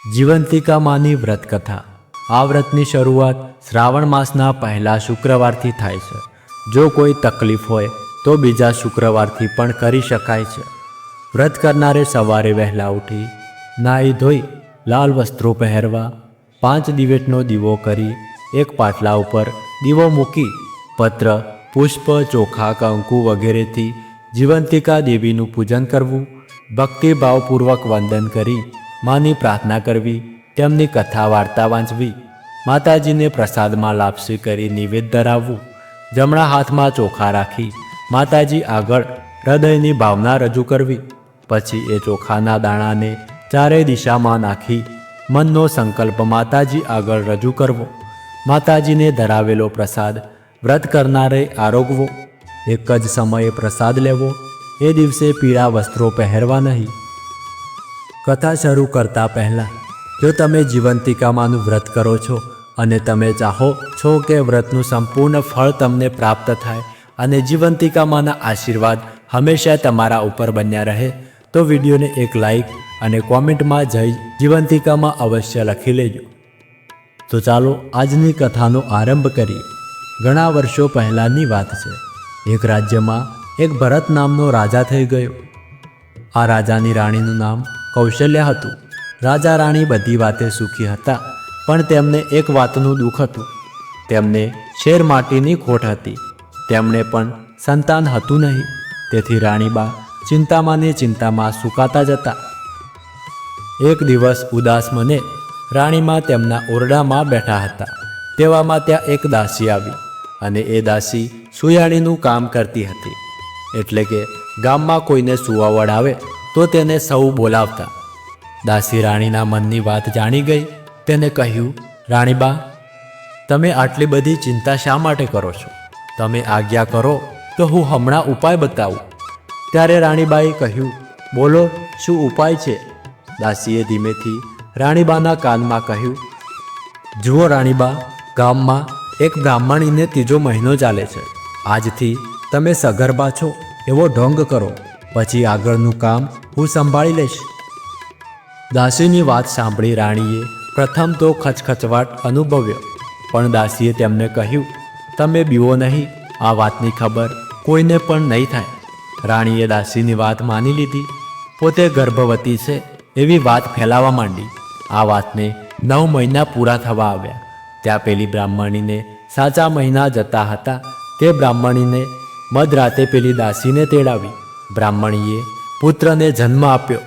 જીવંતિકા માની વ્રત કથા। આ વ્રતની શરૂઆત શ્રાવણ માસના પહેલા શુક્રવારથી થાય છે। જો કોઈ તકલીફ હોય તો બીજા શુક્રવારથી પણ કરી શકાય છે। વ્રત કરનારે સવારે વહેલા ઉઠી નાહી ધોઈ લાલ વસ્ત્રો પહેરવા, 5 દિવેટનો દીવો કરી એક પાટલા ઉપર દીવો મૂકી પત્ર, પુષ્પ, ચોખા, કંકુ વગેરેથી જીવંતિકા દેવીનું પૂજન કરવું, ભક્તિભાવપૂર્વક વંદન કરી માની પ્રાર્થના કરવી, તેમની કથા વાર્તા વાંચવી, માતાજીને પ્રસાદમાં લાપસી કરી નિવેદ ધરાવવું, જમણા હાથમાં ચોખા રાખી માતાજી આગળ હૃદયની ભાવના રજૂ કરવી, પછી એ ચોખાના દાણાને ચારે દિશામાં નાખી મનનો સંકલ્પ માતાજી આગળ રજૂ કરવો, માતાજીને ધરાવેલો પ્રસાદ વ્રત કરનારે આરોગવો, એક જ સમયે પ્રસાદ લેવો, એ દિવસે પીળા વસ્ત્રો પહેરવા નહીં। કથા શરૂ કરતા પહેલાં જો તમે જીવંતિકામાંનું વ્રત કરો છો અને તમે ચાહો છો કે વ્રતનું સંપૂર્ણ ફળ તમને પ્રાપ્ત થાય અને જીવંતિકામાંના આશીર્વાદ હંમેશા તમારા ઉપર બન્યા રહે તો વિડીયોને એક લાઈક અને કોમેન્ટમાં જય જીવંતિકામાં અવશ્ય લખી લેજો। તો ચાલો આજની કથાનો આરંભ કરીએ। ઘણા વર્ષો પહેલાંની વાત છે। એક રાજ્યમાં એક ભરત નામનો રાજા થઈ ગયો। આ રાજાની રાણીનું નામ કૌશલ્યા હતું। રાજા રાણી બધી વાતે સુખી હતા, પણ તેમને એક વાતનું દુઃખ હતું। તેમને શેર માટીની ખોટ હતી। તેમણે પણ સંતાન હતું નહીં, તેથી રાણીબા ચિંતામાંની ચિંતામાં સુકાતા જતા। એક દિવસ ઉદાસ મને રાણીમાં તેમના ઓરડામાં બેઠા હતા। તેવામાં ત્યાં એક દાસી આવી અને એ દાસી સુયાણીનું કામ કરતી હતી, એટલે કે ગામમાં કોઈને સુવાવડ આવે તો તેને સૌ બોલાવતા। દાસી રાણીના મનની વાત જાણી ગઈ। તેને કહ્યું, રાણીબા, તમે આટલી બધી ચિંતા શા માટે કરો છો? તમે આજ્ઞા કરો તો હું હમણાં ઉપાય બતાવું। ત્યારે રાણીબાએ કહ્યું, બોલો, શું ઉપાય છે? દાસીએ ધીમેથી રાણીબાના કાનમાં કહ્યું, જુઓ રાણીબા, ગામમાં એક બ્રાહ્મણીને 3જો મહિનો ચાલે છે। આજથી તમે સગર્ભા છો એવો ઢોંગ કરો, પછી આગળનું કામ હું સંભાળી લઈશ। દાસીની વાત સાંભળી રાણીએ પ્રથમ તો ખચખચવાટ અનુભવ્યો, પણ દાસીએ તેમને કહ્યું, તમે બીવો નહીં, આ વાતની ખબર કોઈને પણ નહીં થાય। રાણીએ દાસીની વાત માની લીધી। પોતે ગર્ભવતી છે એવી વાત ફેલાવા માંડી। આ વાતને 9 મહિના પૂરા થવા આવ્યા। ત્યાં પેલી બ્રાહ્મણીને સાચા મહિના જતા હતા। તે બ્રાહ્મણીને મધરાતે પેલી દાસીને તેડાવી। બ્રાહ્મણીએ પુત્રને જન્મ આપ્યો।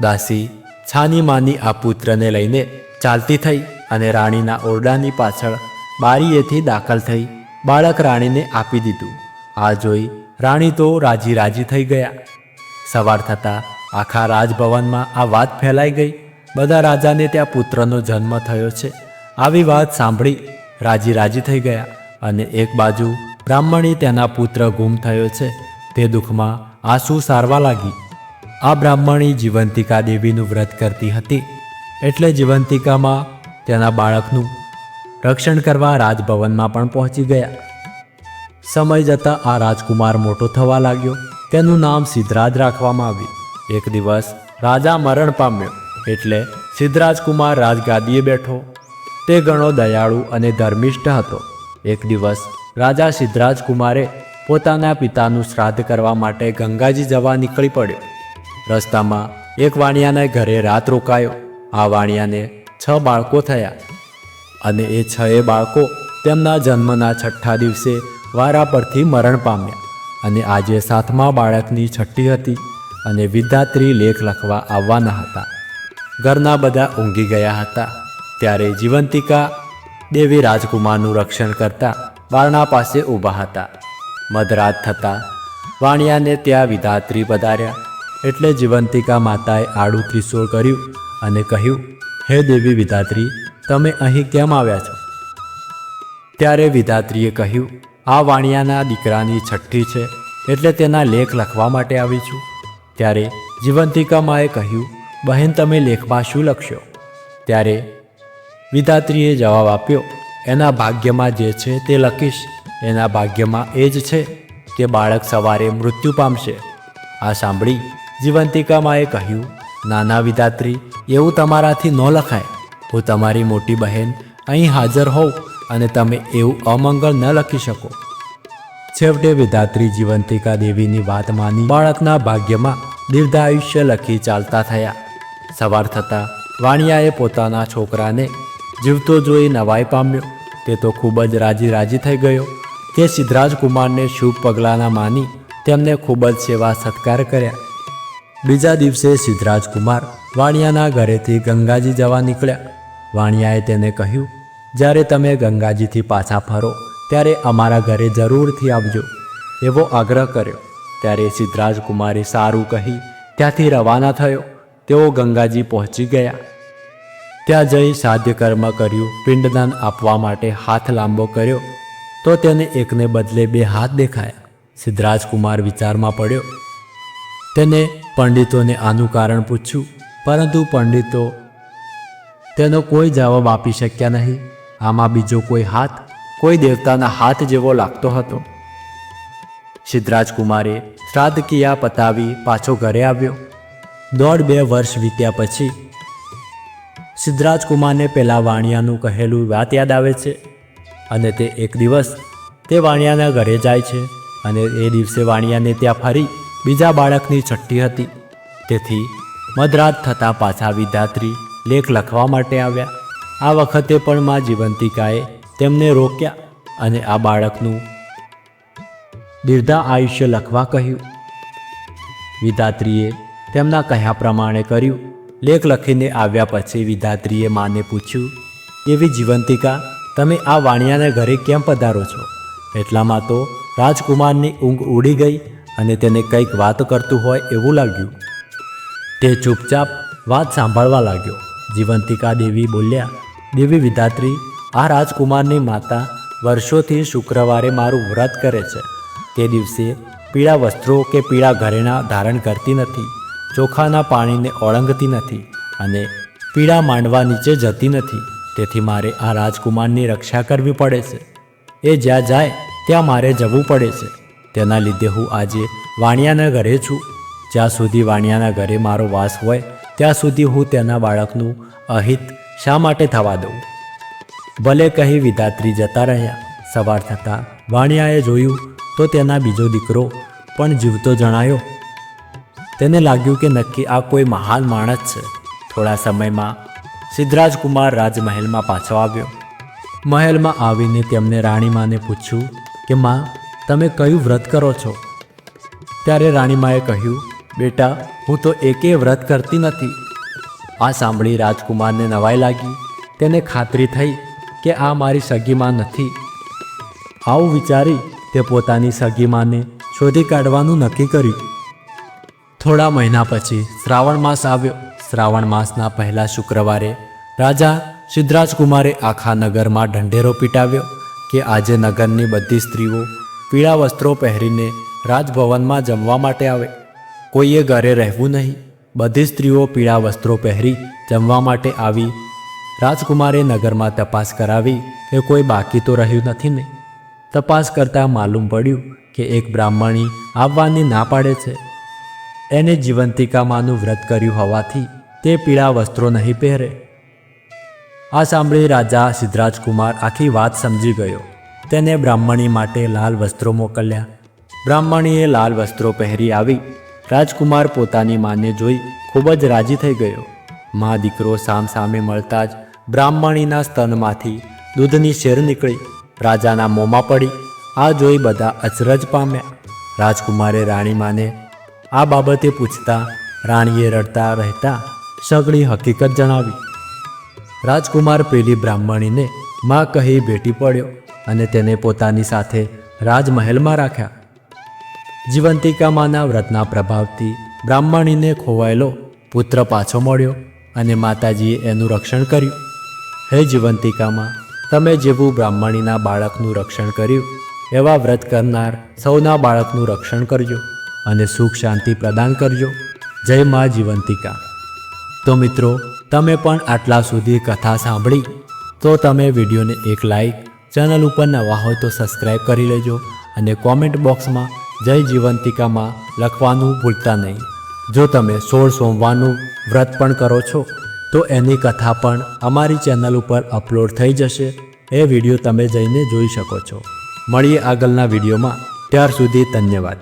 દાસી છાની માની આ પુત્રને લઈને ચાલતી થઈ અને રાણીના ઓરડાની પાછળ બારીએથી દાખલ થઈ બાળક રાણીને આપી દીધું। આ જોઈ રાણી તો રાજી રાજી થઈ ગયા। સવાર થતાં આખા રાજભવનમાં આ વાત ફેલાઈ ગઈ। બધા રાજાને ત્યાં પુત્રનો જન્મ થયો છે આવી વાત સાંભળી રાજી રાજી થઈ ગયા, અને એક બાજુ બ્રાહ્મણી તેના પુત્ર ગુમ થયો છે તે દુઃખમાં આંસુ સારવા લાગી। આ બ્રાહ્મણી જીવંતિકા દેવીનું વ્રત કરતી હતી, એટલે જીવંતિકામાં તેના બાળકનું રક્ષણ કરવા રાજભવનમાં પણ પહોંચી ગયા। સમય જતાં આ રાજકુમાર મોટો થવા લાગ્યો। તેનું નામ સિદ્ધરાજ રાખવામાં આવ્યું। એક દિવસ રાજા મરણ પામ્યો, એટલે સિદ્ધરાજકુમાર રાજગાદીએ બેઠો। તે ઘણો દયાળુ અને ધર્મિષ્ઠ હતો। એક દિવસ રાજા સિદ્ધરાજકુમારે પોતાના પિતાનું શ્રાદ્ધ કરવા માટે ગંગાજી જવા નીકળી પડ્યો। રસ્તામાં એક વાણિયાના ઘરે રાત રોકાયો। આ વાણિયાને 6 બાળકો થયા, અને એ 6 બાળકો તેમના જન્મના 6ઠ્ઠા દિવસે વારા પરથી મરણ પામ્યા, અને આજે 7મા બાળકની છઠ્ઠી હતી, અને વિધાત્રી લેખ લખવા આવવાના હતા। ઘરના બધા ઊંઘી ગયા હતા। ત્યારે જીવંતિકા દેવી રાજકુમારનું રક્ષણ કરતા વારણા પાસે ઊભા હતા। મધરાત થતાં વાણિયાને ત્યાં વિધાત્રી પધાર્યા, એટલે જીવંતિકા માતાએ આડું ત્રિશૂળ કર્યું અને કહ્યું, હે દેવી વિધાત્રી, તમે અહીં કેમ આવ્યા છો? ત્યારે વિધાત્રીએ કહ્યું, આ વાણિયાના દીકરાની છઠ્ઠી છે, એટલે તેના લેખ લખવા માટે આવી છું। ત્યારે જીવંતિકા માએ કહ્યું, બહેન, તમે લેખમાં શું લખશો? ત્યારે વિધાત્રીએ જવાબ આપ્યો, એના ભાગ્યમાં જે છે તે લખીશ। એના ભાગ્યમાં એ જ છે કે બાળક સવારે મૃત્યુ પામશે। આ સાંભળી જીવંતિકા માએ કહ્યું, નાના વિધાત્રી, એવું તમારાથી ન લખાય. હું તમારી મોટી બહેન અહીં હાજર હોઉં અને તમે એવું અમંગળ ન લખી શકો. છેવટે વિધાત્રી જીવંતિકા દેવીની વાત માની બાળકના ભાગ્યમાં દીર્ઘાયુષ્ય લખી ચાલતા થયા. સવાર થતાં વાણિયાએ પોતાના છોકરાને જીવતો જોઈ નવાઈ પામ્યો. તે તો ખૂબ જ રાજી થઈ ગયો. તે સિદ્ધરાજકુમારને શુભ પગલાંના માની તેમને ખૂબ જ સેવા સત્કાર કર્યા. બીજા દિવસે સિદ્ધરાજકુમાર વાણિયાના ઘરેથી ગંગાજી જવા નીકળ્યા. વાણિયાએ તેને કહ્યું, જ્યારે તમે ગંગાજીથી પાછા ફરો ત્યારે અમારા ઘરે જરૂરથી આવજો એવો આગ્રહ કર્યો. ત્યારે સિદ્ધરાજકુમારે સારું કહી ત્યાંથી રવાના થયો. તેઓ ગંગાજી પહોંચી ગયા. ત્યાં જઈ સાધ્ય કર્મ કર્યું. પિંડદાન આપવા માટે હાથ લાંબો કર્યો તો તેને એકને બદલે 2 હાથ દેખાયા. સિદ્ધરાજકુમાર વિચારમાં પડ્યો. તેને પંડિતોને આનું કારણ પૂછ્યું, પરંતુ પંડિતો તેનો કોઈ જવાબ આપી શક્યા નહીં. આમાં બીજો કોઈ હાથ કોઈ દેવતાના હાથ જેવો લાગતો હતો. સિદ્ધરાજકુમારે શ્રાદ્ધ ક્રિયા પતાવી પાછો ઘરે આવ્યો. 1.5-2 વર્ષ વીત્યા પછી સિદ્ધરાજકુમારને પેલા વાણિયાનું કહેલું વાત યાદ આવે છે અને તે એક દિવસ તે વાણિયાના ઘરે જાય છે અને એ દિવસે વાણિયાને ત્યાં ફરી બીજા બાળકની છઠ્ઠી હતી. તેથી મધરાત થતાં પાછા વિધાત્રી લેખ લખવા માટે આવ્યા. આ વખતે પણ મા જીવંતિકાએ તેમને રોક્યા અને આ બાળકનું દીર્ઘા આયુષ્ય લખવા કહ્યું. વિધાત્રીએ તેમના કહ્યા પ્રમાણે કર્યું. લેખ લખીને આવ્યા પછી વિધાત્રીએ માને પૂછ્યું, એવી જીવંતિકા, તમે આ વાણિયાના ઘરે કેમ પધારો છો? એટલામાં તો રાજકુમારની ઊંઘ ઉડી ગઈ અને તેને કંઈક વાત કરતું હોય એવું લાગ્યું. તે ચૂપચાપ વાત સાંભળવા લાગ્યો. જીવંતિકા દેવી બોલ્યા, દેવી વિધાત્રી, આ રાજકુમારની માતા વર્ષોથી શુક્રવારે મારું વ્રત કરે છે. તે દિવસે પીળા વસ્ત્રો કે પીળા ઘરેણાં ધારણ કરતી નથી, ચોખાના પાણીને ઓળંગતી નથી અને પીળા માંડવા નીચે જતી નથી. તેથી મારે આ રાજકુમારની રક્ષા કરવી પડે છે. એ જ્યાં જાય ત્યાં મારે જવું પડે છે. તેના લીધે હું આજે વાણિયાના ઘરે છું. જ્યાં સુધી વાણિયાના ઘરે મારો વાસ હોય ત્યાં સુધી હું તેના બાળકનું અહિત શા માટે થવા દઉં? ભલે કહી વિધાત્રી જતા રહ્યા. સવાર થતાં વાણિયાએ જોયું તો તેના બીજો દીકરો પણ જીવતો જણાયો. તેને લાગ્યું કે નક્કી આ કોઈ મહાન માણસ છે. થોડા સમયમાં સિદ્ધરાજકુમાર રાજમહેલમાં પાછો આવ્યો. મહેલમાં આવીને તેમને રાણીમાને પૂછ્યું કે માં, તમે કયું વ્રત કરો છો? ત્યારે રાણીમાએ કહ્યું, બેટા, હું તો એકેય વ્રત કરતી નથી. આ સાંભળી રાજકુમારને નવાઈ લાગી. તેને ખાતરી થઈ કે આ મારી સગી માં નથી. આવું વિચારી તે પોતાની સગી માને શોધી કાઢવાનું નક્કી કર્યું. થોડા મહિના પછી શ્રાવણ માસ આવ્યો. શ્રાવણ માસના પહેલા શુક્રવારે રાજા સિદ્ધરાજકુમારે આખા નગરમાં ઢંઢેરો પીટાવ્યો કે આજે નગરની બધી સ્ત્રીઓ પીળા વસ્ત્રો પહેરીને રાજભવનમાં જમવા માટે આવે. કોઈએ ઘરે રહેવું નહીં. બધી સ્ત્રીઓ પીળા વસ્ત્રો પહેરી જમવા માટે આવી. રાજકુમારે નગરમાં તપાસ કરાવી કે કોઈ બાકી તો રહ્યું નથી ને. તપાસ કરતાં માલુમ પડ્યું કે એક બ્રાહ્મણી આવવાની ના પાડે છે. એને જીવંતિકામાનું વ્રત કર્યું હોવાથી તે પીળા વસ્ત્રો નહીં પહેરે. આ સાંભળી રાજા સિદ્ધરાજકુમાર આખી વાત સમજી ગયો. તેને બ્રાહ્મણી માટે લાલ વસ્ત્રો મોકલ્યા. બ્રાહ્મણીએ લાલ વસ્ત્રો પહેરી આવી. રાજકુમાર પોતાની માને જોઈ ખૂબ જ રાજી થઈ ગયો. મા દીકરો સામસામે મળતા જ બ્રાહ્મણીના સ્તનમાંથી દૂધની શેર નીકળી રાજાના મોંમાં પડી. આ જોઈ બધા અચરજ પામ્યા. રાજકુમારે રાણીમાને આ બાબતે પૂછતા રાણીએ રડતા રહેતા સઘળી હકીકત જણાવી. રાજકુમાર પેલી બ્રાહ્મણીને માં કહી ભેટી પડ્યો અને તેને પોતાની સાથે રાજમહેલમાં રાખ્યા. જીવંતિકામાના વ્રતના પ્રભાવથી બ્રાહ્મણીને ખોવાયેલો પુત્ર પાછો મળ્યો અને માતાજીએ એનું રક્ષણ કર્યું. હે જીવંતિકામાં, તમે જેવું બ્રાહ્મણીના બાળકનું રક્ષણ કર્યું એવા વ્રત કરનાર સૌના બાળકનું રક્ષણ કરજો અને સુખ શાંતિ પ્રદાન કરજો. જય મા જીવંતિકા. તો મિત્રો, તમે પણ આટલા સુધી કથા સાંભળી તો તમે વિડીયોને એક લાઈક, ચેનલ ઉપર નવા હોય તો સબસ્ક્રાઈબ કરી લેજો અને કોમેન્ટ બોક્સમાં જય જીવંતિકામાં લખવાનું ભૂલતા નહીં. જો તમે 16 સોમવારનું વ્રત પણ કરો છો તો એની કથા પણ અમારી ચેનલ ઉપર અપલોડ થઈ જશે. એ વિડીયો તમે જઈને જોઈ શકો છો. મળીએ આગળના વિડીયોમાં. ત્યાર સુધી ધન્યવાદ.